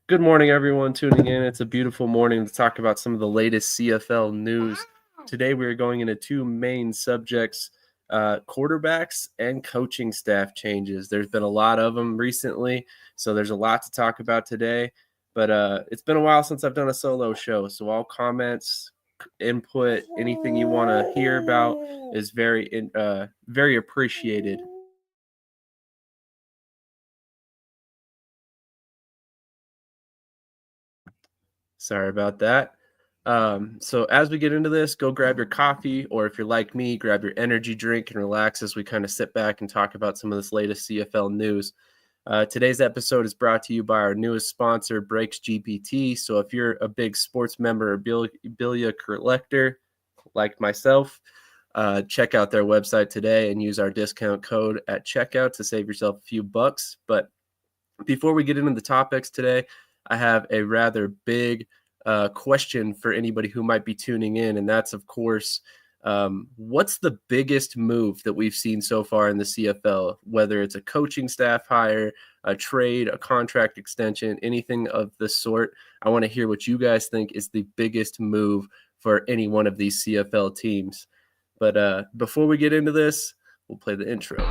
Good morning, everyone tuning in. It's a beautiful morning to talk about some of the latest CFL news. Today, we are going into two main subjects, quarterbacks and coaching staff changes. There's been a lot of them recently, so there's a lot to talk about today. But it's been a while since I've done a solo show, so all comments, input, anything you want to hear about is very appreciated. Sorry about that. So as we get into this, go grab your coffee, or if you're like me, grab your energy drink and relax as we kind of sit back and talk about some of this latest CFL news. Today's episode is brought to you by our newest sponsor, Breaks GPT. So if you're a big sports member or bilia collector like myself, check out their website today and use our discount code at checkout to save yourself a few bucks. But before we get into the topics today, I have a rather big question for anybody who might be tuning in, and that's, of course, what's the biggest move that we've seen so far in the CFL, whether it's a coaching staff hire, a trade, a contract extension, anything of the sort? I want to hear what you guys think is the biggest move for any one of these CFL teams. But before we get into this, we'll play the intro.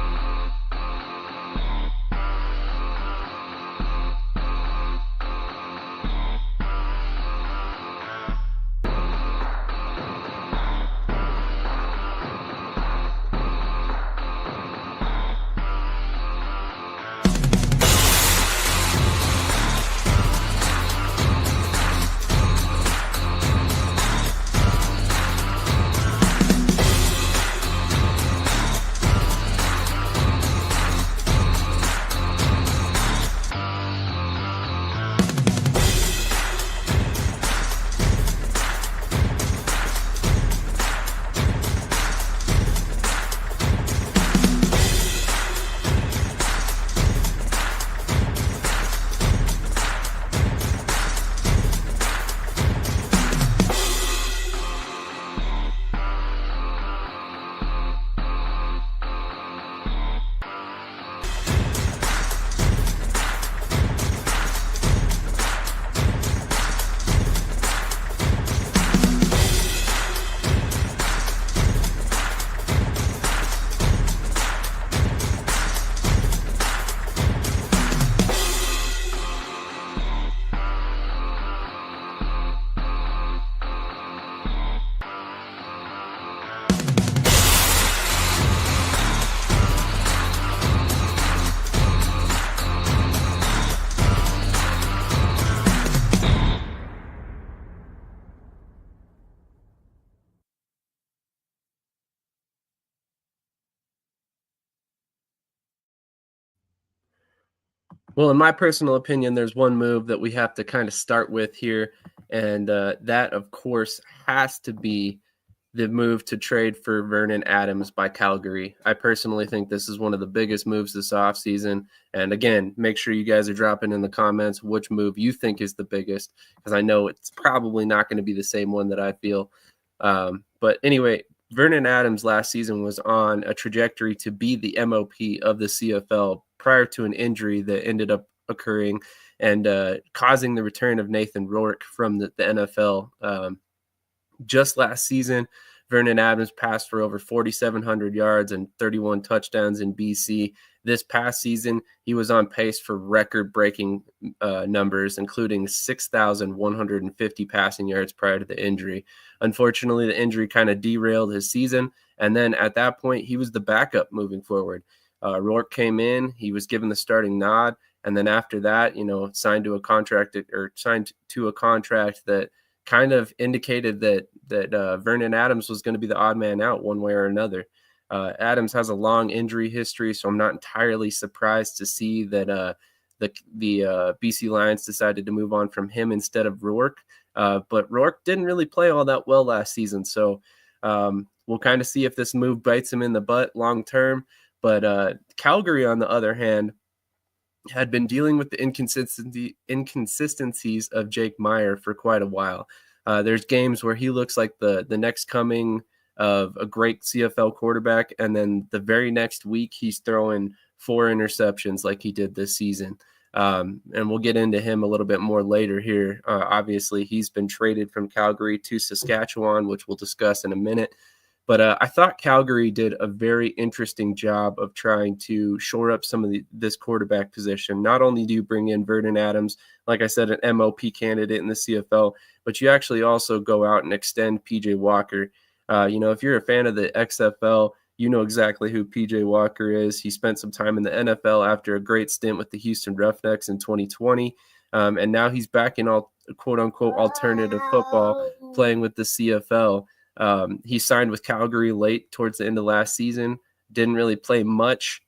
Well, in my personal opinion, there's one move that we have to kind of start with here, and that, of course, has to be the move to trade for Vernon Adams by Calgary. I personally think this is one of the biggest moves this offseason. And again, make sure you guys are dropping in the comments which move you think is the biggest, because I know it's probably not going to be the same one that I feel. But anyway, Vernon Adams last season was on a trajectory to be the MOP of the CFL prior to an injury that ended up occurring and causing the return of Nathan Rourke from the NFL. Just last season, Vernon Adams passed for over 4,700 yards and 31 touchdowns in BC. This past season, he was on pace for record-breaking numbers, including 6,150 passing yards prior to the injury. Unfortunately, the injury kind of derailed his season, and then at that point, he was the backup moving forward. Rourke came in, he was given the starting nod, and then after that, signed to a contract that kind of indicated that Vernon Adams was going to be the odd man out one way or another. Adams has a long injury history, so I'm not entirely surprised to see that the BC Lions decided to move on from him instead of Rourke. But Rourke didn't really play all that well last season, so we'll kind of see if this move bites him in the butt long term. But Calgary, on the other hand, had been dealing with the inconsistencies of Jake Maier for quite a while. There's games where he looks like the next coming of a great CFL quarterback, and then the very next week he's throwing 4 interceptions like he did this season. And we'll get into him a little bit more later here. Obviously, he's been traded from Calgary to Saskatchewan, which we'll discuss in a minute. But I thought Calgary did a very interesting job of trying to shore up some of this quarterback position. Not only do you bring in Vernon Adams, like I said, an MOP candidate in the CFL, but you actually also go out and extend PJ Walker. If you're a fan of the XFL, you know exactly who PJ Walker is. He spent some time in the NFL after a great stint with the Houston Roughnecks in 2020. And now he's back in quote unquote alternative football, playing with the CFL. He signed with Calgary late towards the end of last season, didn't really play much,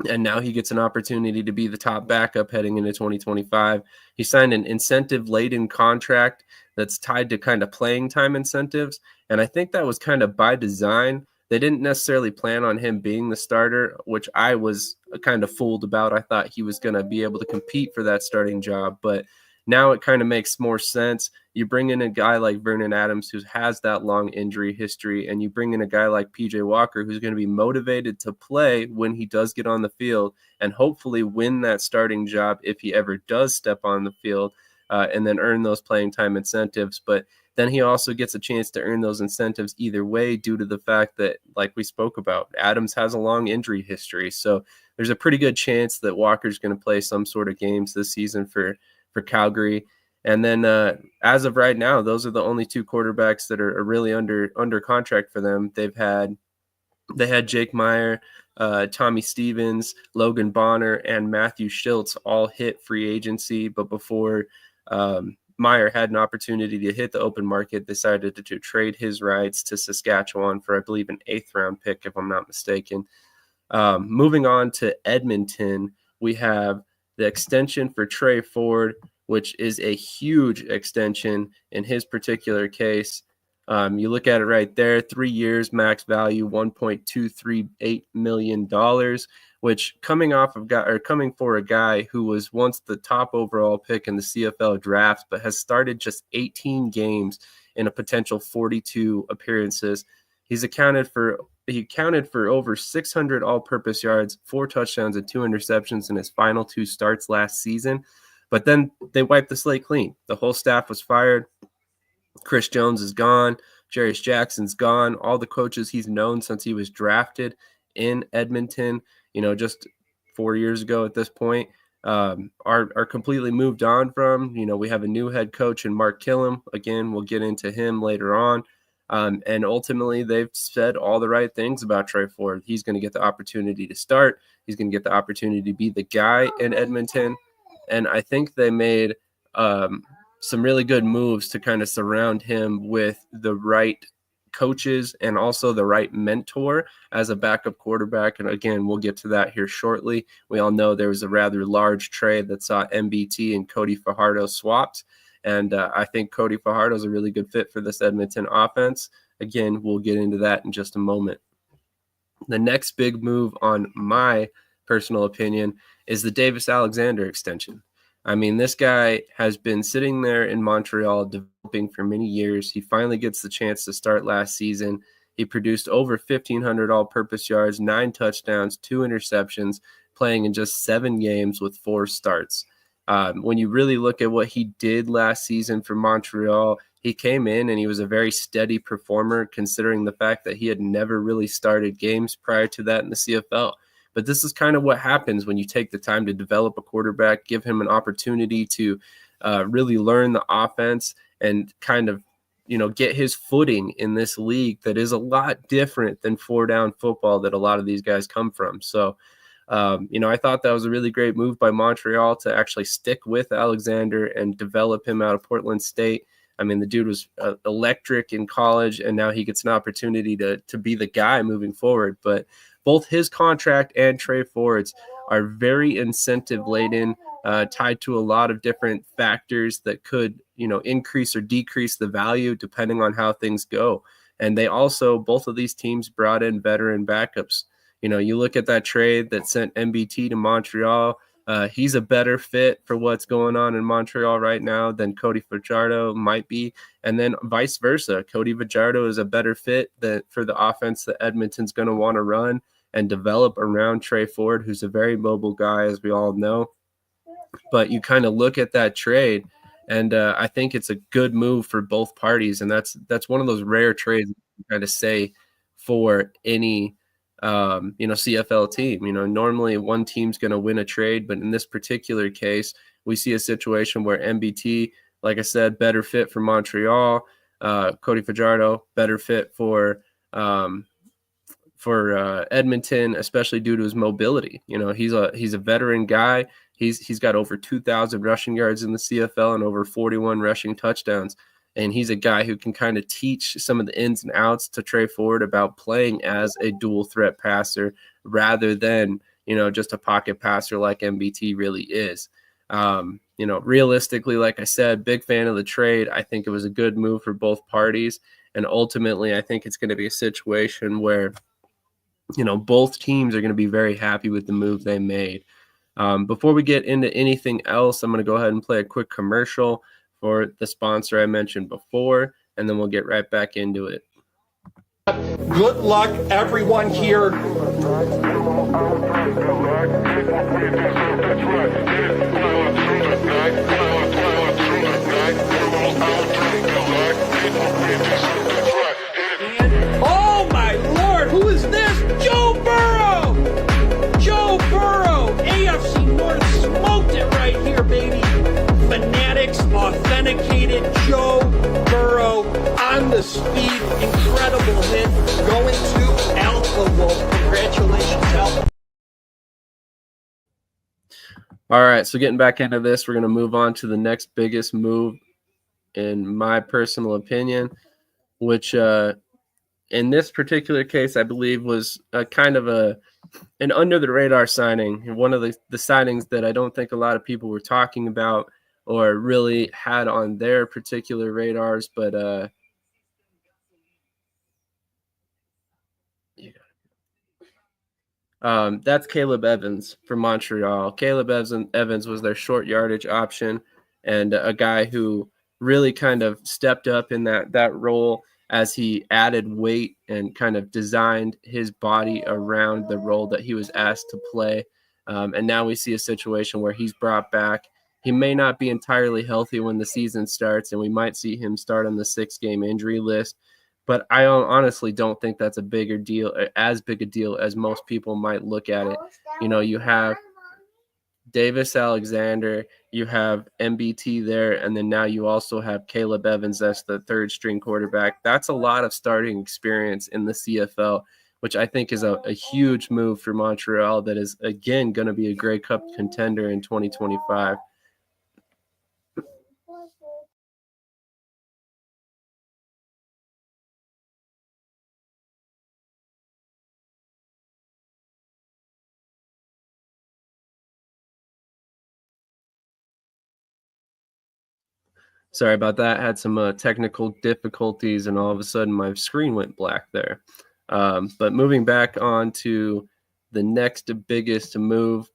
and now he gets an opportunity to be the top backup heading into 2025. He signed an incentive-laden contract that's tied to kind of playing time incentives, and I think that was kind of by design. They didn't necessarily plan on him being the starter, which I was kind of fooled about. I thought he was going to be able to compete for that starting job, but now it kind of makes more sense. You bring in a guy like Vernon Adams, who has that long injury history, and you bring in a guy like PJ Walker, who's going to be motivated to play when he does get on the field and hopefully win that starting job if he ever does step on the field, and then earn those playing time incentives. But then he also gets a chance to earn those incentives either way due to the fact that, like we spoke about, Adams has a long injury history. So there's a pretty good chance that Walker's going to play some sort of games this season for Calgary. And then as of right now, those are the only two quarterbacks that are really under contract for them. They had Jake Maier, Tommy Stevens, Logan Bonner, and Matthew Schultz all hit free agency. But before Maier had an opportunity to hit the open market, decided to trade his rights to Saskatchewan for, I believe, an 8th round pick, if I'm not mistaken. Moving on to Edmonton, we have the extension for Tre Ford, which is a huge extension in his particular case. You look at it right there, 3 years, max value, $1.238 million, which coming for a guy who was once the top overall pick in the CFL draft, but has started just 18 games in a potential 42 appearances. He accounted for over 600 all-purpose yards, 4 touchdowns, and 2 interceptions in his final 2 starts last season. But then they wiped the slate clean. The whole staff was fired. Chris Jones is gone. Jarius Jackson's gone. All the coaches he's known since he was drafted in Edmonton, just 4 years ago at this point, are completely moved on from. We have a new head coach in Mark Killam. Again, we'll get into him later on. And ultimately, they've said all the right things about Tre Ford. He's going to get the opportunity to start. He's going to get the opportunity to be the guy in Edmonton. And I think they made some really good moves to kind of surround him with the right coaches and also the right mentor as a backup quarterback. And again, we'll get to that here shortly. We all know there was a rather large trade that saw MBT and Cody Fajardo swapped. And I think Cody Fajardo is a really good fit for this Edmonton offense. Again, we'll get into that in just a moment. The next big move, on my personal opinion, is the Davis Alexander extension. I mean, this guy has been sitting there in Montreal developing for many years. He finally gets the chance to start last season. He produced over 1,500 all-purpose yards, 9 touchdowns, 2 interceptions, playing in just 7 games with 4 starts. When you really look at what he did last season for Montreal, he came in and he was a very steady performer, considering the fact that he had never really started games prior to that in the CFL. But this is kind of what happens when you take the time to develop a quarterback, give him an opportunity to really learn the offense and kind of, get his footing in this league that is a lot different than 4-down football that a lot of these guys come from. So, I thought that was a really great move by Montreal to actually stick with Alexander and develop him out of Portland State. I mean, the dude was electric in college, and now he gets an opportunity to be the guy moving forward. But both his contract and Tre Ford's are very incentive-laden, tied to a lot of different factors that could, increase or decrease the value depending on how things go. And they also, both of these teams brought in veteran backups. You look at that trade that sent MBT to Montreal. He's a better fit for what's going on in Montreal right now than Cody Fajardo might be. And then vice versa. Cody Fajardo is a better fit for the offense that Edmonton's going to want to run and develop around Tre Ford, who's a very mobile guy, as we all know. But you kind of look at that trade, and I think it's a good move for both parties, and that's one of those rare trades you kind of say for any CFL team. Normally one team's going to win a trade, but in this particular case, we see a situation where MBT, like I said, better fit for Montreal. Cody Fajardo, better fit um, for Edmonton, especially due to his mobility. He's a veteran guy. He's got over 2,000 rushing yards in the CFL and over 41 rushing touchdowns. And he's a guy who can kind of teach some of the ins and outs to Tre Ford about playing as a dual threat passer rather than, just a pocket passer like MBT really is. Realistically, like I said, big fan of the trade. I think it was a good move for both parties. And ultimately, I think it's going to be a situation where both teams are going to be very happy with the move they made. Before we get into anything else, I'm going to go ahead and play a quick commercial for the sponsor I mentioned before, and then we'll get right back into it. Good luck, everyone here. Oh my Lord, who is this? Joe Burrow! Joe Burrow! AFC North smoked it right here, baby. Fanatics, authenticated Joe Burrow on the speed, incredible hit, going to Alpha Wolf. Congratulations, Alpha. All right, so getting back into this, we're going to move on to the next biggest move, in my personal opinion, which in this particular case, I believe was kind of an under-the-radar signing, one of the signings that I don't think a lot of people were talking about or really had on their particular radars, but that's Caleb Evans from Montreal. Caleb Evans was their short yardage option and a guy who really kind of stepped up in that role as he added weight and kind of designed his body around the role that he was asked to play. And now we see a situation where he's brought back. He may not be entirely healthy when the season starts, and we might see him start on the 6-game injury list. But I honestly don't think that's as big a deal as most people might look at it. You have Davis Alexander, you have MBT there, and then now you also have Caleb Evans as the third string quarterback. That's a lot of starting experience in the CFL, which I think is a huge move for Montreal that is, again, going to be a Grey Cup contender in 2025. Sorry about that. Had some technical difficulties, and all of a sudden my screen went black there. But moving back on to the next biggest move,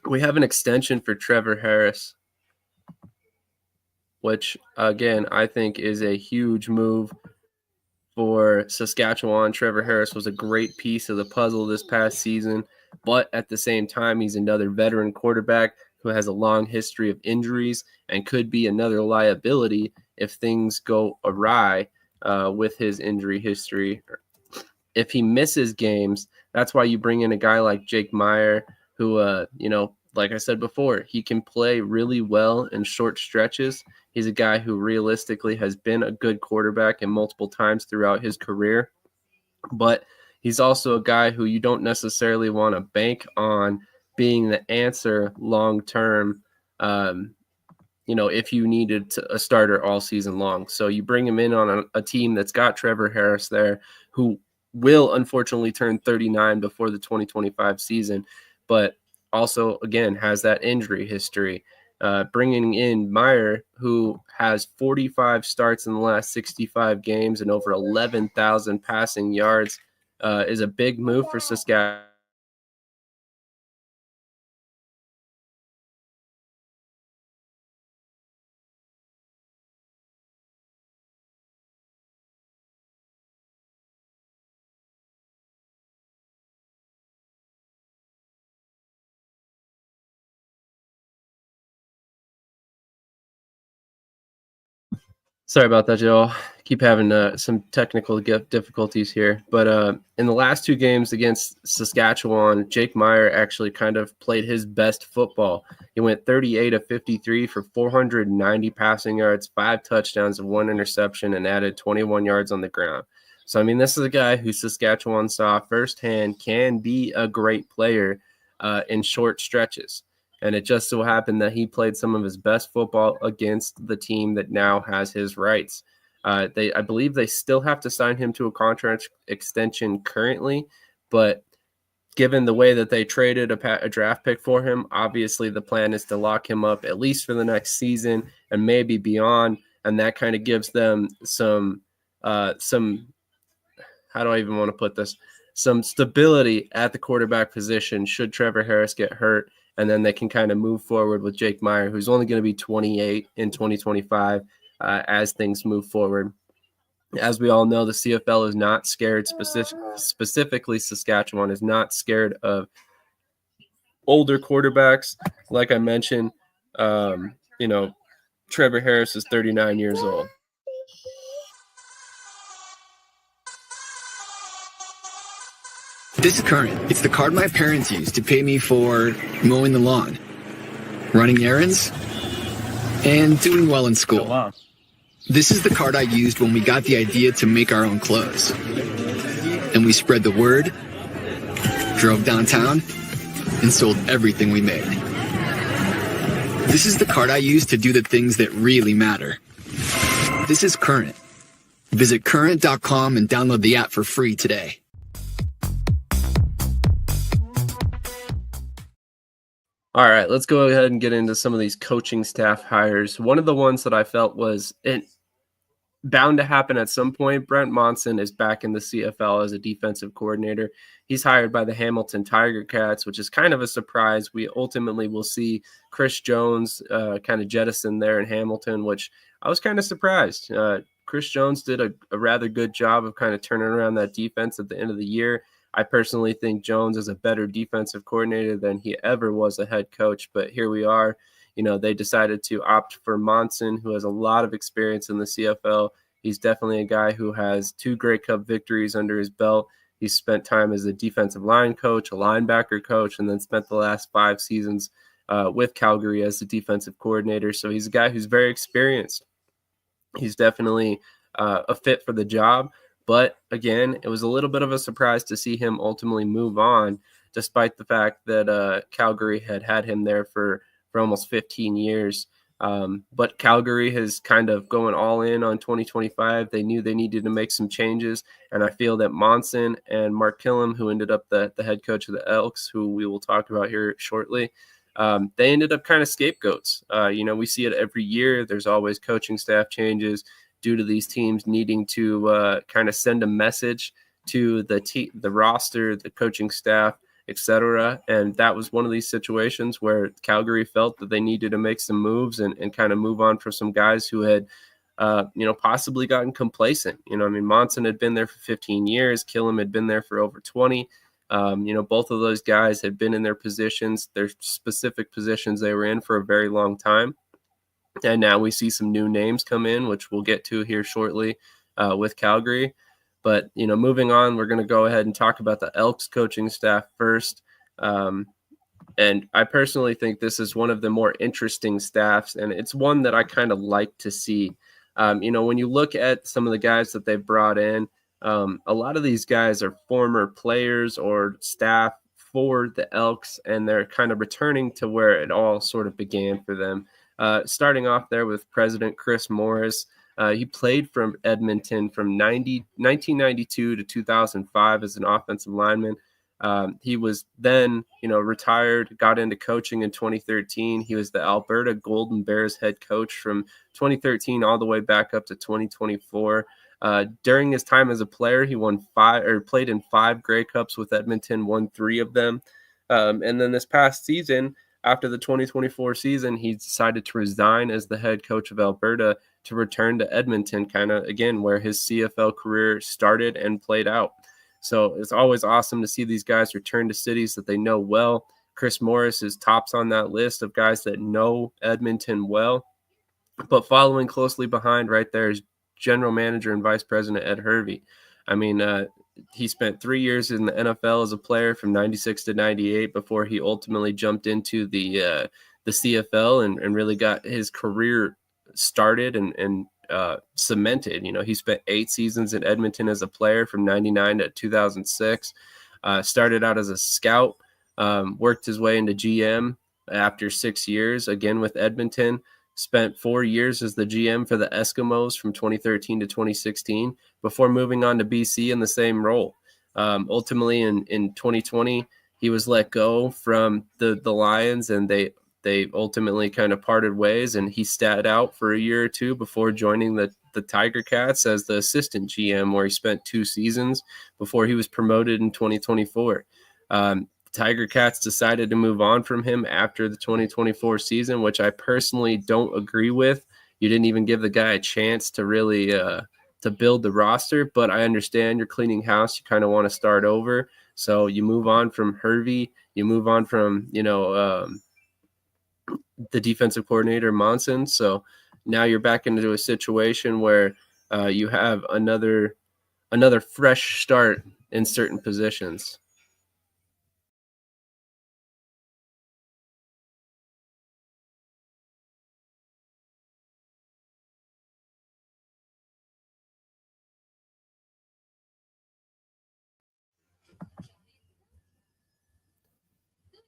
we have an extension for Trevor Harris, which, again, I think is a huge move for Saskatchewan. Trevor Harris was a great piece of the puzzle this past season, but at the same time, he's another veteran quarterback who has a long history of injuries and could be another liability if things go awry with his injury history. If he misses games, that's why you bring in a guy like Jake Maier, who, like I said before, he can play really well in short stretches. He's a guy who realistically has been a good quarterback in multiple times throughout his career, but he's also a guy who you don't necessarily want to bank on being the answer long-term, if you needed a starter all season long. So you bring him in on a team that's got Trevor Harris there, who will unfortunately turn 39 before the 2025 season, but also, again, has that injury history. Bringing in Maier, who has 45 starts in the last 65 games and over 11,000 passing yards, is a big move for Saskatchewan. Sorry about that, Joel. Keep having some technical difficulties here. But in the last two games against Saskatchewan, Jake Maier actually kind of played his best football. He went 38 of 53 for 490 passing yards, 5 touchdowns, and 1 interception, and added 21 yards on the ground. So, I mean, this is a guy who Saskatchewan saw firsthand can be a great player in short stretches. And it just so happened that he played some of his best football against the team that now has his rights. I believe they still have to sign him to a contract extension currently, but given the way that they traded a draft pick for him, obviously the plan is to lock him up at least for the next season and maybe beyond. And that kind of gives them some how do I even want to put this? Some stability at the quarterback position should Trevor Harris get hurt. And then they can kind of move forward with Jake Maier, who's only going to be 28 in 2025 as things move forward. As we all know, the CFL is not scared, specifically Saskatchewan is not scared of older quarterbacks. Like I mentioned, Trevor Harris is 39 years old. This is current. It's the card my parents used to pay me for mowing the lawn, running errands, and doing well in school. Oh, wow. This is the card I used when we got the idea to make our own clothes. And we spread the word, drove downtown, and sold everything we made. This is the card I used to do the things that really matter. This is Current. Visit current.com and download the app for free today. All right, let's go ahead and get into some of these coaching staff hires. One of the ones that I felt was bound to happen at some point. Brent Monson is back in the CFL as a defensive coordinator. He's hired by the Hamilton Tiger Cats, which is kind of a surprise. We ultimately will see Chris Jones kind of jettison there in Hamilton, which I was kind of surprised. Chris Jones did a rather good job of kind of turning around that defense at the end of the year. I personally think Jones is a better defensive coordinator than he ever was a head coach, but here we are. They decided to opt for Monson, who has a lot of experience in the CFL. He's definitely a guy who has 2 Grey Cup victories under his belt. He's spent time as a defensive line coach, a linebacker coach, and then spent the last 5 seasons with Calgary as the defensive coordinator. So he's a guy who's very experienced. He's definitely a fit for the job. But again, it was a little bit of a surprise to see him ultimately move on, despite the fact that Calgary had him there for almost 15 years. But Calgary has kind of going all in on 2025. They knew they needed to make some changes. And I feel that Monson and Mark Killam, who ended up the head coach of the Elks, who we will talk about here shortly, they ended up kind of scapegoats. We see it every year. There's always coaching staff changes due to these teams needing to kind of send a message to the roster, the coaching staff, etc. And that was one of these situations where Calgary felt that they needed to make some moves and kind of move on for some guys who had, possibly gotten complacent. Monson had been there for 15 years. Killam had been there for over 20. Both of those guys had been in their positions, their specific positions they were in for a very long time. And now we see some new names come in, which we'll get to here shortly with Calgary. But, moving on, we're going to go ahead and talk about the Elks coaching staff first. And I personally think this is one of the more interesting staffs, and it's one that I kind of like to see. When you look at some of the guys that they've brought in, a lot of these guys are former players or staff for the Elks, and they're kind of returning to where it all sort of began for them. Starting off there with President Chris Morris. He played from Edmonton from 1992 to 2005 as an offensive lineman. He was then, retired, got into coaching in 2013. He was the Alberta Golden Bears head coach from 2013 all the way back up to 2024. During his time as a player, he played in 5 Grey Cups with Edmonton, won 3 of them. And then this past season, after the 2024 season, he decided to resign as the head coach of Alberta to return to Edmonton, kind of, again, where his CFL career started and played out. So it's always awesome to see these guys return to cities that they know well. Chris Morris is tops on that list of guys that know Edmonton well. But following closely behind right there is general manager and vice president Ed Hervey. I mean, he spent 3 years in the NFL as a player from 96 to 98 before he ultimately jumped into the CFL and really got his career started and cemented. You know, he spent 8 seasons in Edmonton as a player from 99 to 2006. Started out as a scout, worked his way into GM after 6 years, again with Edmonton. Spent 4 years as the GM for the Eskimos from 2013 to 2016 before moving on to BC in the same role. Ultimately, in 2020, he was let go from the Lions, and they ultimately kind of parted ways, and he sat out for a year or two before joining the Tiger Cats as the assistant GM, where he spent 2 seasons before he was promoted in 2024. Tiger Cats decided to move on from him after the 2024 season, which I personally don't agree with. You didn't even give the guy a chance to really to build the roster, but I understand you're cleaning house. You kind of want to start over. So you move on from Hervey. You move on from, the defensive coordinator, Monson. So now you're back into a situation where you have another fresh start in certain positions.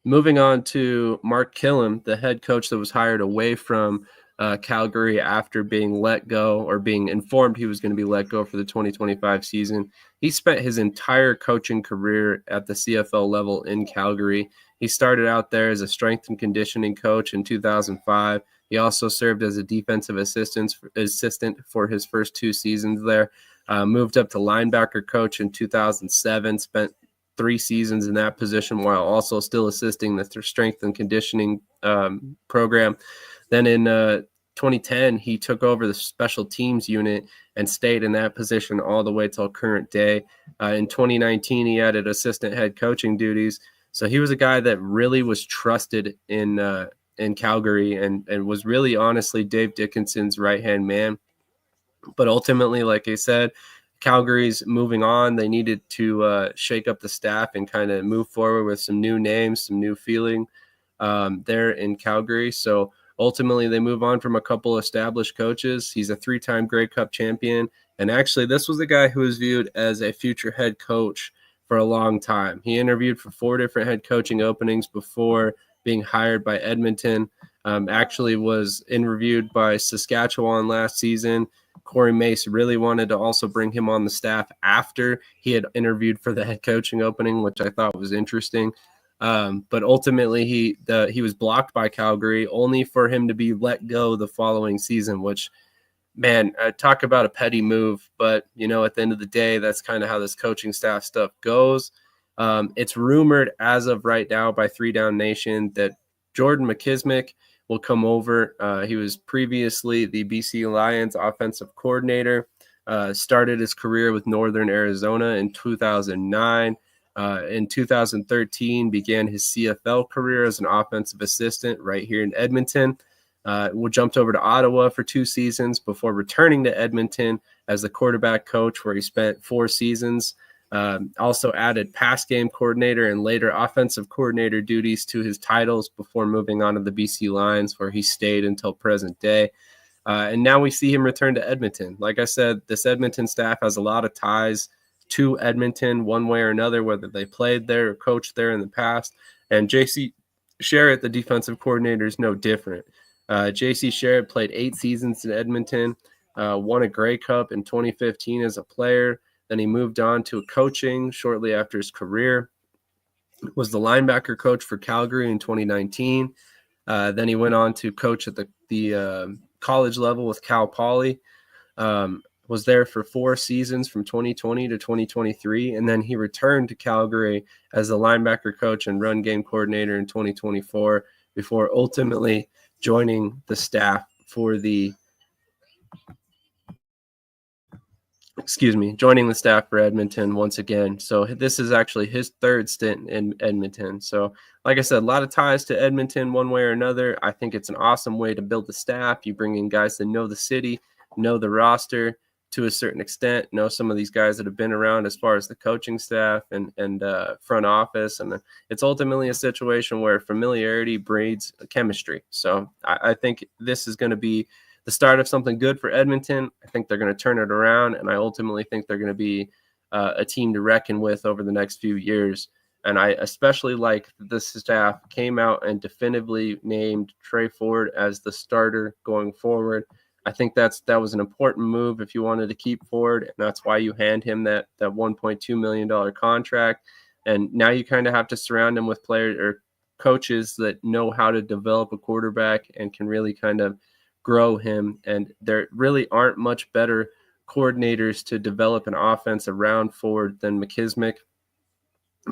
Moving on to Mark Killam, the head coach that was hired away from Calgary after being let go, or being informed he was going to be let go for the 2025 season. He spent his entire coaching career at the CFL level in Calgary. He started out there as a strength and conditioning coach in 2005. He also served as a defensive assistant for his first 2 seasons there. Moved up to linebacker coach in 2007, spent 3 seasons in that position while also still assisting the strength and conditioning program. Then in 2010, he took over the special teams unit and stayed in that position all the way till current day. In 2019, he added assistant head coaching duties. So he was a guy that really was trusted in Calgary and was really honestly Dave Dickinson's right-hand man. But ultimately, like I said, Calgary's moving on. They needed to shake up the staff and kind of move forward with some new names, some new feeling there in Calgary. So ultimately, they move on from a couple established coaches. He's a 3-time Grey Cup champion. And actually, this was a guy who was viewed as a future head coach for a long time. He interviewed for 4 different head coaching openings before being hired by Edmonton. Actually was interviewed by Saskatchewan last season. Corey Mace really wanted to also bring him on the staff after he had interviewed for the head coaching opening, which I thought was interesting. But ultimately, he was blocked by Calgary, only for him to be let go the following season, which, man, talk about a petty move. But, at the end of the day, that's kind of how this coaching staff stuff goes. It's rumored as of right now by 3 Down Nation that Jordan McKismick will come over. He was previously the BC Lions offensive coordinator, started his career with Northern Arizona in 2009. In 2013, began his CFL career as an offensive assistant right here in Edmonton. Jumped over to Ottawa for 2 seasons before returning to Edmonton as the quarterback coach, where he spent 4 seasons. Also added pass game coordinator and later offensive coordinator duties to his titles before moving on to the BC Lions, where he stayed until present day. And now we see him return to Edmonton. Like I said, this Edmonton staff has a lot of ties to Edmonton one way or another, whether they played there or coached there in the past. And J.C. Sherritt, the defensive coordinator, is no different. J.C. Sherritt played 8 seasons in Edmonton, won a Grey Cup in 2015 as a player. Then he moved on to coaching shortly after his career. Was the linebacker coach for Calgary in 2019. Then he went on to coach at the college level with Cal Poly. Was there for 4 seasons from 2020 to 2023. And then he returned to Calgary as the linebacker coach and run game coordinator in 2024 before ultimately joining the staff for the joining the staff for Edmonton once again. So this is actually his third stint in Edmonton. So like I said, a lot of ties to Edmonton one way or another. I think it's an awesome way to build the staff. You bring in guys that know the city, know the roster to a certain extent, know some of these guys that have been around as far as the coaching staff and front office. And it's ultimately a situation where familiarity breeds chemistry. So I think this is going to be the start of something good for Edmonton. I think they're going to turn it around, and I ultimately think they're going to be a team to reckon with over the next few years. And I especially like the staff came out and definitively named Tre Ford as the starter going forward. I think that was an important move if you wanted to keep Ford, and that's why you hand him that $1.2 million contract. And now you kind of have to surround him with players or coaches that know how to develop a quarterback and can really kind of grow him. And there really aren't much better coordinators to develop an offense around Ford than McKismick.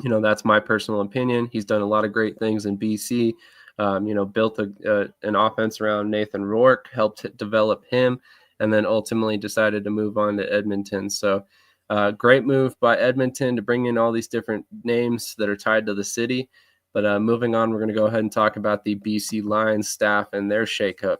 That's my personal opinion. He's done a lot of great things in BC. Built an offense around Nathan Rourke, helped develop him, and then ultimately decided to move on to Edmonton. So great move by Edmonton to bring in all these different names that are tied to the city. But moving on, we're going to go ahead and talk about the BC Lions staff and their shakeup.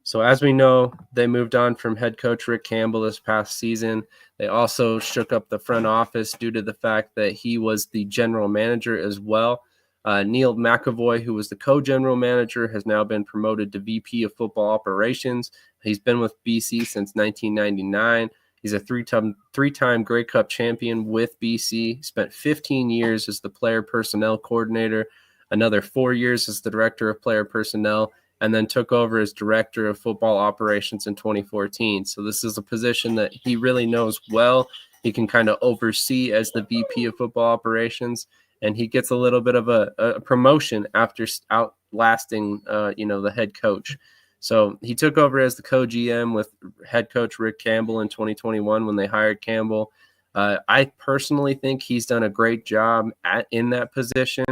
So as we know, they moved on from head coach Rick Campbell this past season. They also shook up the front office due to the fact that he was the general manager as well. Neil McAvoy, who was the co-general manager, has now been promoted to VP of football operations. He's been with BC since 1999. He's a three-time Grey Cup champion with BC. Spent 15 years as the player personnel coordinator, another 4 years as the director of player personnel, and then took over as director of football operations in 2014. So this is a position that he really knows well. He can kind of oversee as the VP of football operations, and he gets a little bit of a promotion after outlasting, the head coach. So he took over as the co-GM with head coach Rick Campbell in 2021 when they hired Campbell. I personally think he's done a great job in that position.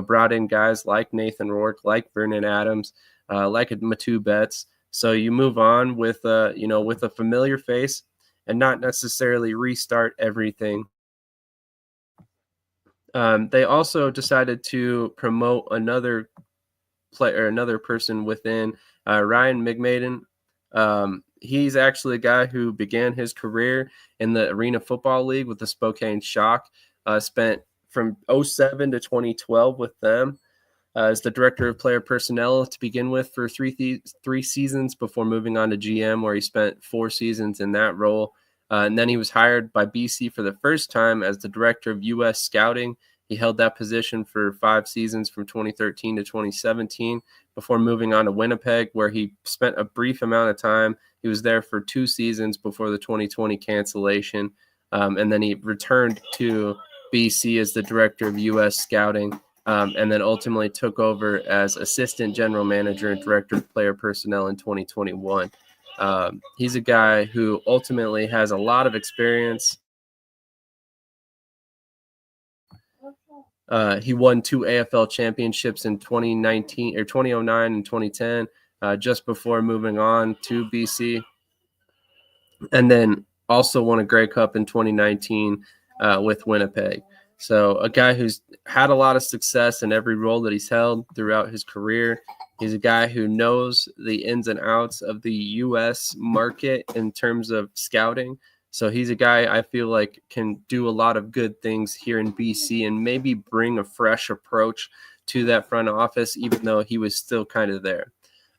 Brought in guys like Nathan Rourke, like Vernon Adams, like Mathieu Betts. So you move on with with a familiar face and not necessarily restart everything. They also decided to promote another player, another person within Ryan McMaden. He's actually a guy who began his career in the Arena Football League with the Spokane Shock. Spent from 2007 to 2012 with them. As the director of player personnel to begin with for three seasons before moving on to GM, where he spent 4 seasons in that role. And then he was hired by BC for the first time as the director of U.S. scouting. He held that position for 5 seasons from 2013 to 2017 before moving on to Winnipeg, where he spent a brief amount of time. He was there for 2 seasons before the 2020 cancellation. And then he returned to BC as the director of U.S. scouting. And then ultimately took over as assistant general manager and director of player personnel in 2021. He's a guy who ultimately has a lot of experience. He won 2 AFL championships in 2009 and 2010, just before moving on to BC. And then also won a Grey Cup in 2019 with Winnipeg. So a guy who's had a lot of success in every role that he's held throughout his career. He's a guy who knows the ins and outs of the U.S. market in terms of scouting. So he's a guy I feel like can do a lot of good things here in BC and maybe bring a fresh approach to that front office, even though he was still kind of there.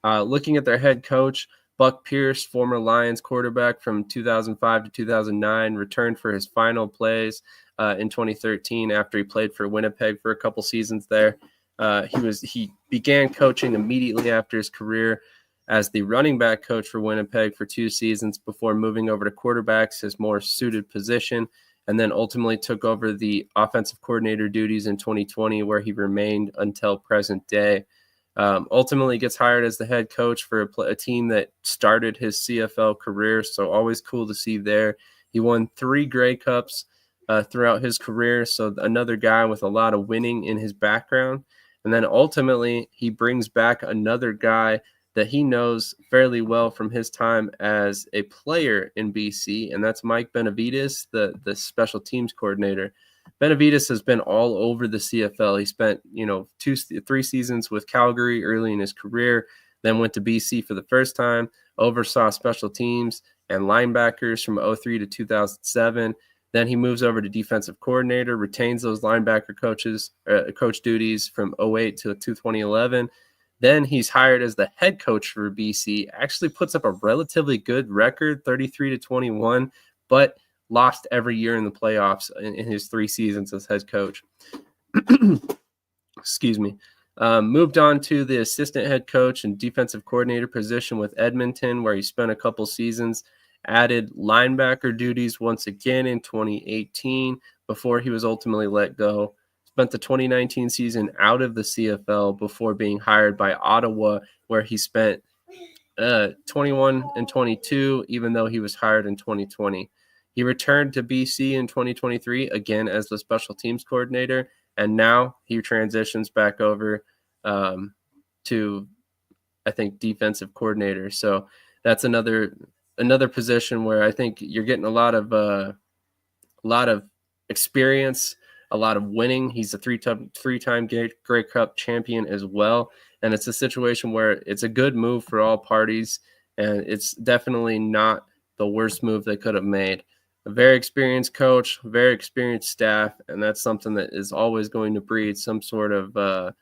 Looking at their head coach, Buck Pierce, former Lions quarterback from 2005 to 2009, returned for his final plays in 2013 after he played for Winnipeg for a couple seasons there. He began coaching immediately after his career as the running back coach for Winnipeg for 2 seasons before moving over to quarterbacks, his more suited position, and then ultimately took over the offensive coordinator duties in 2020, where he remained until present day. Ultimately gets hired as the head coach for a team that started his CFL career, so always cool to see there. He won 3 Grey Cups throughout his career, so another guy with a lot of winning in his background. And then ultimately he brings back another guy that he knows fairly well from his time as a player in BC, and that's Mike Benavides, the special teams coordinator. Benavides has been all over the CFL. He spent, 3 seasons with Calgary early in his career, then went to BC for the first time, oversaw special teams and linebackers from 2003 to 2007. Then he moves over to defensive coordinator, retains those linebacker coach duties from 2008 to 2011. Then he's hired as the head coach for BC, actually puts up a relatively good record, 33-21, but lost every year in the playoffs in his 3 seasons as head coach. Excuse me. Moved on to the assistant head coach and defensive coordinator position with Edmonton, where he spent a couple seasons, added linebacker duties once again in 2018 before he was ultimately let go. Spent the 2019 season out of the CFL before being hired by Ottawa, where he spent 21 and 22, even though he was hired in 2020. He returned to BC in 2023, again as the special teams coordinator, and now he transitions back over to, I think, defensive coordinator. So that's another position where I think you're getting a lot of experience, a lot of winning. He's a three-time Grey Cup champion as well, and it's a situation where it's a good move for all parties, and it's definitely not the worst move they could have made. A very experienced coach, very experienced staff, and that's something that is always going to breed some sort of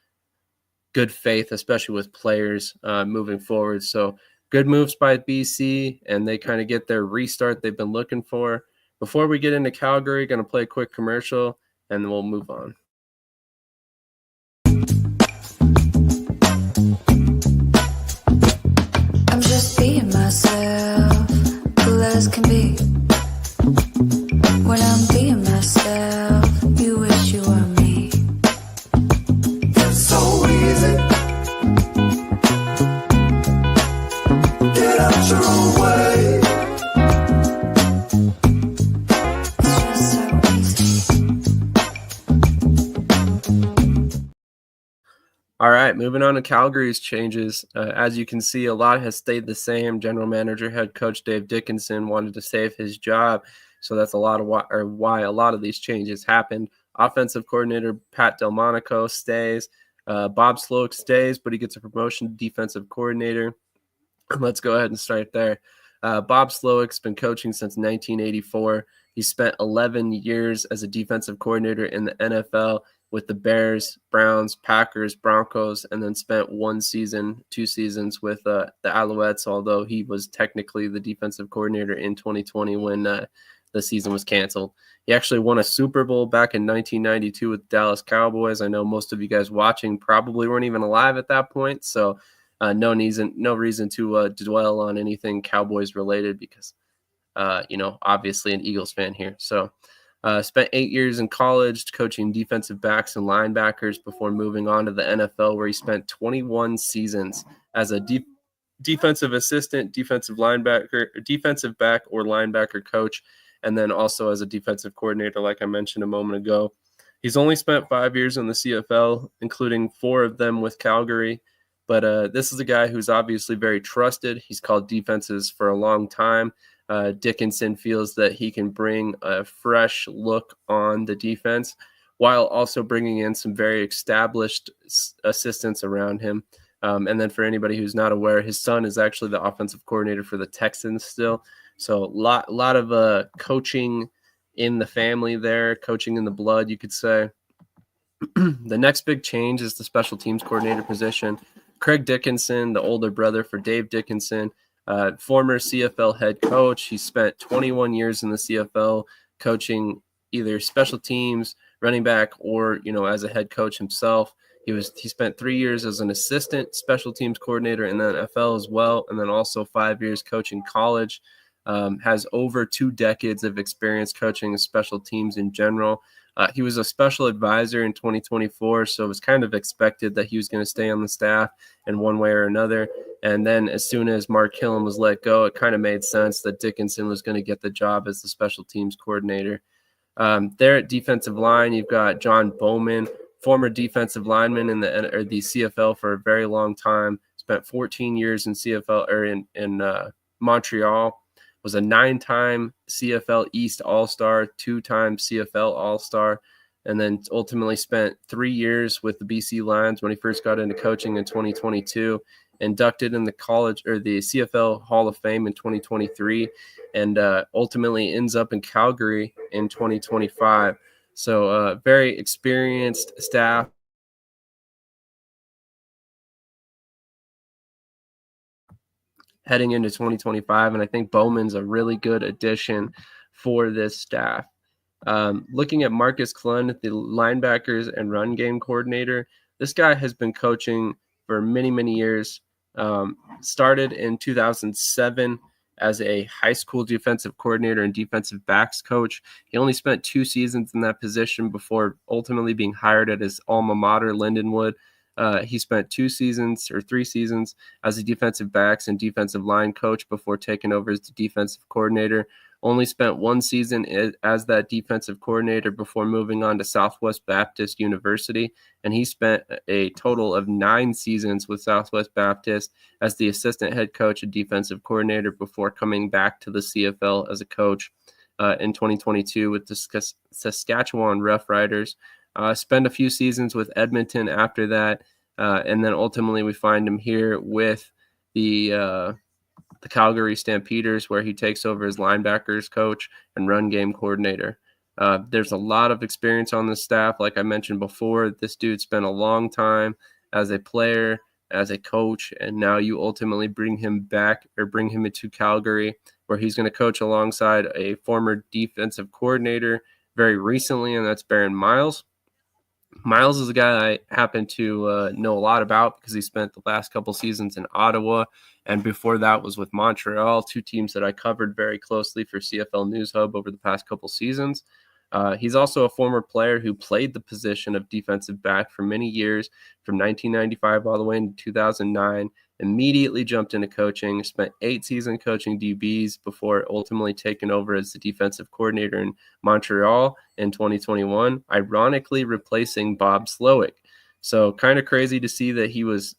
good faith, especially with players moving forward. So good moves by BC, and they kind of get their restart they've been looking for. Before we get into Calgary, going to play a quick commercial, and then we'll move on. I'm just being myself, cool as can be. When I'm being myself, you wish you were me. It's so easy. Get out your own way. It's just so easy. All right, moving on to Calgary's changes. As you can see, a lot has stayed the same. General manager, head coach Dave Dickinson wanted to save his job, so that's a lot of why a lot of these changes happened. Offensive coordinator Pat Delmonico stays. Bob Slowick stays, but he gets a promotion to defensive coordinator. Let's go ahead and start there. Bob Slowick's been coaching since 1984. He spent 11 years as a defensive coordinator in the NFL with the Bears, Browns, Packers, Broncos, and then spent 2 seasons with the Alouettes, although he was technically the defensive coordinator in 2020 when the season was canceled. He actually won a Super Bowl back in 1992 with the Dallas Cowboys. I know most of you guys watching probably weren't even alive at that point, so no reason to dwell on anything Cowboys related because, obviously an Eagles fan here. So spent 8 years in college coaching defensive backs and linebackers before moving on to the NFL, where he spent 21 seasons as a defensive assistant, defensive back or linebacker coach, and then also as a defensive coordinator, like I mentioned a moment ago. He's only spent 5 years in the CFL, including 4 of them with Calgary. But this is a guy who's obviously very trusted. He's called defenses for a long time. Dickinson feels that he can bring a fresh look on the defense while also bringing in some very established assistants around him. And then for anybody who's not aware, his son is actually the offensive coordinator for the Texans still. So a lot of coaching in the family there, coaching in the blood, you could say. The next big change is the special teams coordinator position. Craig Dickinson, the older brother for Dave Dickinson, former CFL head coach. He spent 21 years in the CFL coaching either special teams, running back, or, as a head coach himself. He spent 3 years as an assistant special teams coordinator in the NFL as well, and then also 5 years coaching college. Has over 2 decades of experience coaching special teams in general. He was a special advisor in 2024, so it was kind of expected that he was going to stay on the staff in one way or another. And then as soon as Mark Killen was let go, it kind of made sense that Dickinson was going to get the job as the special teams coordinator. There at defensive line, you've got John Bowman, former defensive lineman in the CFL for a very long time, spent 14 years in CFL or in Montreal. Was a 9-time CFL East All-Star, 2-time CFL All-Star, and then ultimately spent 3 years with the BC Lions when he first got into coaching in 2022. Inducted in the college or the CFL Hall of Fame in 2023, and ultimately ends up in Calgary in 2025. So very experienced staff. Heading into 2025, and I think Bowman's a really good addition for this staff. Looking at Marcus Clun, the linebackers and run game coordinator, this guy has been coaching for many, many years. Started in 2007 as a high school defensive coordinator and defensive backs coach. He only spent 2 seasons in that position before ultimately being hired at his alma mater, Lindenwood. He spent 2 seasons or 3 seasons as a defensive backs and defensive line coach before taking over as the defensive coordinator. Only spent 1 season as that defensive coordinator before moving on to Southwest Baptist University. And he spent a total of 9 seasons with Southwest Baptist as the assistant head coach and defensive coordinator before coming back to the CFL as a coach in 2022 with the Saskatchewan Roughriders. Spent a few seasons with Edmonton after that. And then ultimately we find him here with the Calgary Stampeders, where he takes over as linebackers coach and run game coordinator. There's a lot of experience on this staff. Like I mentioned before, this dude spent a long time as a player, as a coach, and now you ultimately bring him back or bring him into Calgary, where he's going to coach alongside a former defensive coordinator very recently, and that's Baron Miles. Miles is a guy I happen to know a lot about because he spent the last couple seasons in Ottawa, and before that was with Montreal, 2 teams that I covered very closely for CFL News Hub over the past couple seasons. He's also a former player who played the position of defensive back for many years, from 1995 all the way into 2009, immediately jumped into coaching, spent 8 seasons coaching DBs before ultimately taking over as the defensive coordinator in Montreal in 2021, ironically replacing Bob Slowick. So kind of crazy to see that he was,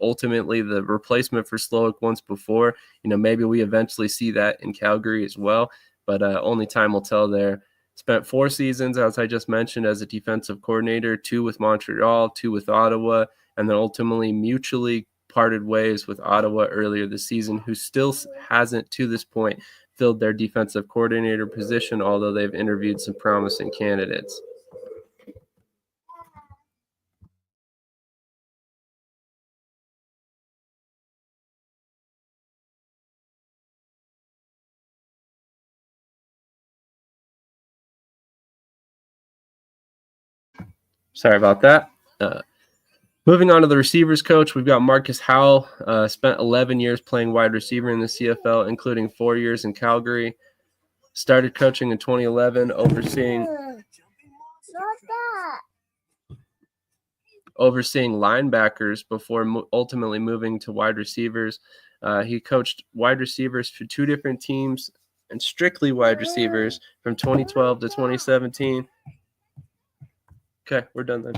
ultimately the replacement for Slowick once before. Maybe we eventually see that in Calgary as well, but only time will tell there. Spent 4 seasons, as I just mentioned, as a defensive coordinator, 2 with Montreal, 2 with Ottawa, and then ultimately mutually parted ways with Ottawa earlier this season, who still hasn't to this point filled their defensive coordinator position, although they've interviewed some promising candidates. Sorry about that. Moving on to the receivers coach, we've got Marcus Howell, spent 11 years playing wide receiver in the CFL, including 4 years in Calgary. Started coaching in 2011, overseeing linebackers before ultimately moving to wide receivers. He coached wide receivers for 2 different teams and strictly wide receivers from 2012 to 2017. Okay, we're done then.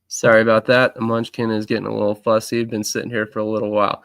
Sorry about that. The Munchkin is getting a little fussy. Been sitting here for a little while.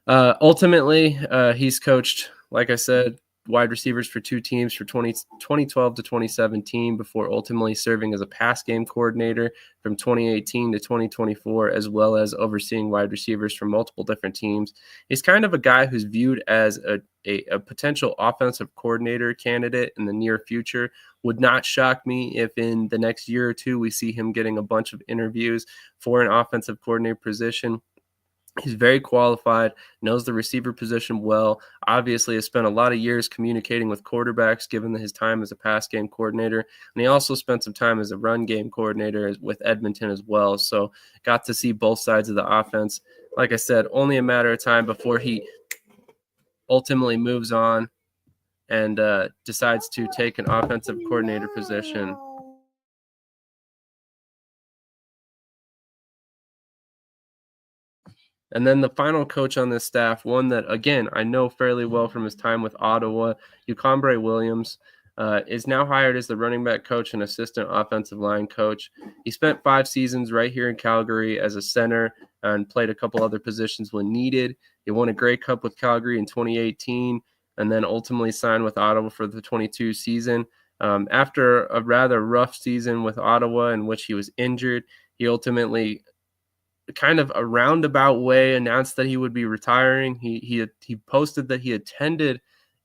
Ultimately, he's coached, like I said, wide receivers for 2 teams for 2012 to 2017 before ultimately serving as a pass game coordinator from 2018 to 2024, as well as overseeing wide receivers from multiple different teams. He's kind of a guy who's viewed as a potential offensive coordinator candidate in the near future. Would not shock me if in the next year or 2 we see him getting a bunch of interviews for an offensive coordinator position. He's very qualified, knows the receiver position well, obviously has spent a lot of years communicating with quarterbacks given his time as a pass game coordinator, and he also spent some time as a run game coordinator with Edmonton as well, so got to see both sides of the offense. Like I said, only a matter of time before he ultimately moves on and decides to take an offensive coordinator position And then the final coach on this staff, one that, again, I know fairly well from his time with Ottawa, Eucombre Williams, is now hired as the running back coach and assistant offensive line coach. He spent 5 seasons right here in Calgary as a center and played a couple other positions when needed. He won a Grey Cup with Calgary in 2018 and then ultimately signed with Ottawa for the 22 season. After a rather rough season with Ottawa in which he was injured, he ultimately kind of a roundabout way announced that he would be retiring. He posted that he attended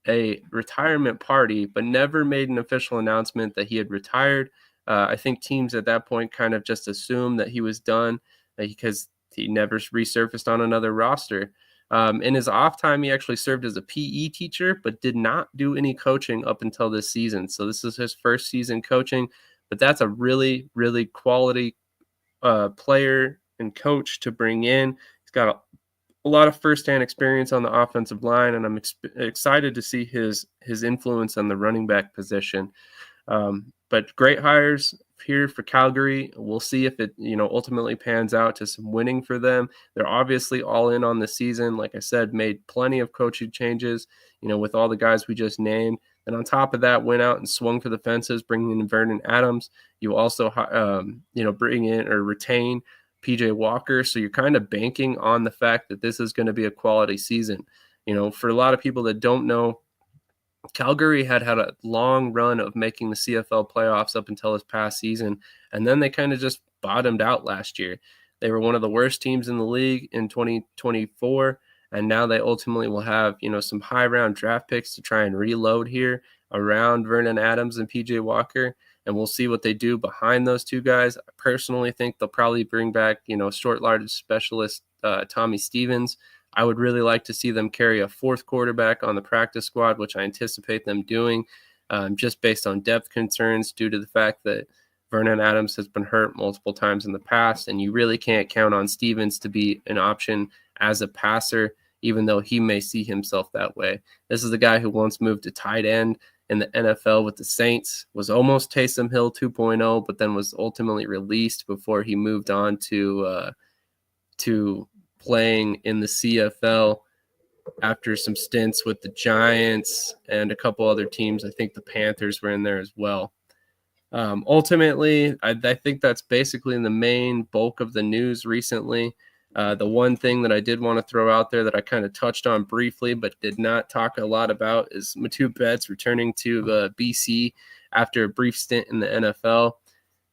a retirement party, but never made an official announcement that he had retired. I think teams at that point kind of just assumed that he was done because he never resurfaced on another roster. In his off time, he actually served as a PE teacher, but did not do any coaching up until this season. So this is his first season coaching, but that's a really, really quality player and coach to bring in. He's got a lot of firsthand experience on the offensive line, and I'm excited to see his influence on the running back position. But great hires here for Calgary. We'll see if it ultimately pans out to some winning for them. They're obviously all in on the season. Like I said, made plenty of coaching changes, with all the guys we just named. And on top of that, went out and swung for the fences, bringing in Vernon Adams. You also, bring in or retain PJ Walker. So you're kind of banking on the fact that this is going to be a quality season. For a lot of people that don't know, Calgary had a long run of making the CFL playoffs up until this past season, and then they kind of just bottomed out last year. They were one of the worst teams in the league in 2024, and now they ultimately will have, some high round draft picks to try and reload here around Vernon Adams and PJ Walker, and we'll see what they do behind those two guys. I personally think they'll probably bring back, short yardage specialist Tommy Stevens. I would really like to see them carry a 4th quarterback on the practice squad, which I anticipate them doing, just based on depth concerns due to the fact that Vernon Adams has been hurt multiple times in the past, and you really can't count on Stevens to be an option as a passer, even though he may see himself that way. This is the guy who once moved to tight end in the NFL with the Saints, was almost Taysom Hill 2.0, but then was ultimately released before he moved on to playing in the CFL after some stints with the Giants and a couple other teams. I think the Panthers were in there as well. Ultimately, I think that's basically the main bulk of the news recently. The one thing that I did want to throw out there that I kind of touched on briefly but did not talk a lot about is Mathieu Betts returning to BC after a brief stint in the NFL.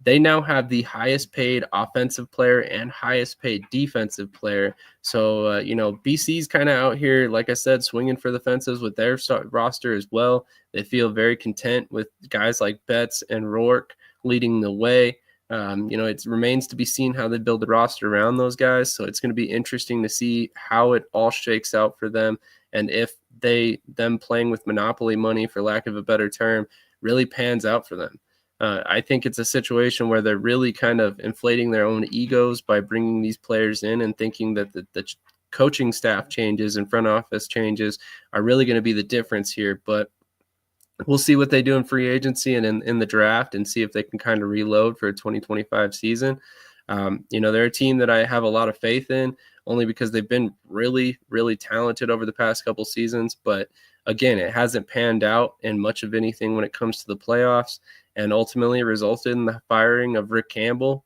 They now have the highest paid offensive player and highest paid defensive player. So, BC's kind of out here, like I said, swinging for the fences with their roster as well. They feel very content with guys like Betts and Rourke leading the way. It remains to be seen how they build the roster around those guys. So it's going to be interesting to see how it all shakes out for them. And if them playing with monopoly money, for lack of a better term, really pans out for them. I think it's a situation where they're really kind of inflating their own egos by bringing these players in and thinking that the coaching staff changes and front office changes are really going to be the difference here. But we'll see what they do in free agency and in the draft and see if they can kind of reload for a 2025 season. They're a team that I have a lot of faith in, only because they've been really, really talented over the past couple seasons. But again, it hasn't panned out in much of anything when it comes to the playoffs, and ultimately resulted in the firing of Rick Campbell.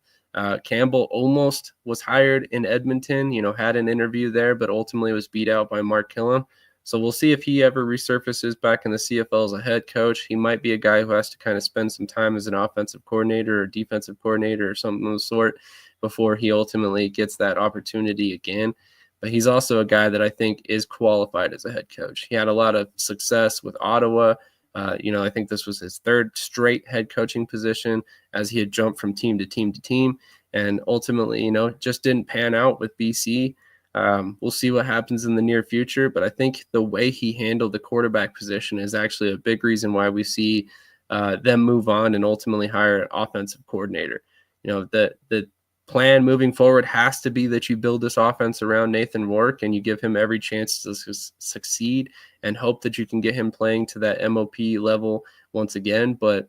Campbell almost was hired in Edmonton, had an interview there, but ultimately was beat out by Mark Killam. So we'll see if he ever resurfaces back in the CFL as a head coach. He might be a guy who has to kind of spend some time as an offensive coordinator or defensive coordinator or something of the sort before he ultimately gets that opportunity again. But he's also a guy that I think is qualified as a head coach. He had a lot of success with Ottawa. I think this was his 3rd straight head coaching position as he had jumped from team to team to team, and ultimately, just didn't pan out with BC. We'll see what happens in the near future, but I think the way he handled the quarterback position is actually a big reason why we see them move on and ultimately hire an offensive coordinator. The plan moving forward has to be that you build this offense around Nathan Rourke and you give him every chance to succeed and hope that you can get him playing to that MOP level once again. But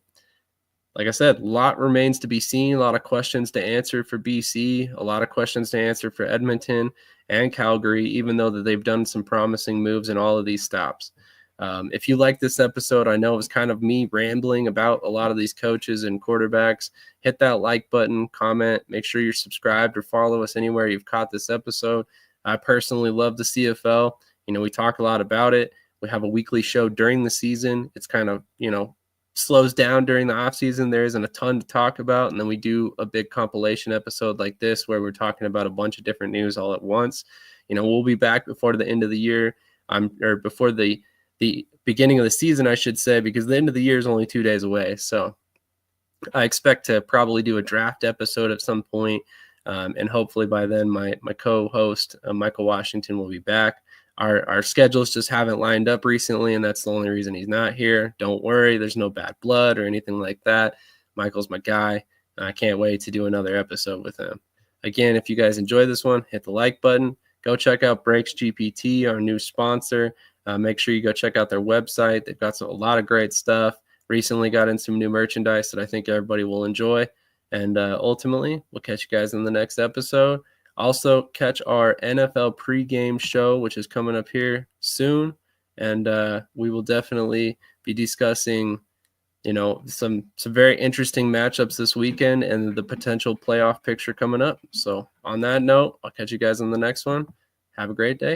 like I said, a lot remains to be seen, a lot of questions to answer for BC, a lot of questions to answer for Edmonton. and Calgary, even though that they've done some promising moves in all of these stops. If you like this episode, I know it was kind of me rambling about a lot of these coaches and quarterbacks. Hit that like button, comment, make sure you're subscribed or follow us anywhere you've caught this episode. I personally love the CFL. We talk a lot about it. We have a weekly show during the season. It's kind of, slows down during the offseason. There isn't a ton to talk about. And then we do a big compilation episode like this where we're talking about a bunch of different news all at once. We'll be back before the end of the year, or before the beginning of the season, I should say, because the end of the year is only 2 days away. So I expect to probably do a draft episode at some point. And hopefully by then my co-host, Michael Washington, will be back. Our schedules just haven't lined up recently, and that's the only reason he's not here. Don't worry, there's no bad blood or anything like that. Michael's my guy. I can't wait to do another episode with him. Again, if you guys enjoy this one, hit the like button. Go check out Breaks GPT, our new sponsor. Make sure you go check out their website. They've got a lot of great stuff. Recently got in some new merchandise that I think everybody will enjoy. And ultimately, we'll catch you guys in the next episode. Also, catch our NFL pregame show, which is coming up here soon. And we will definitely be discussing, some very interesting matchups this weekend and the potential playoff picture coming up. So on that note, I'll catch you guys on the next one. Have a great day.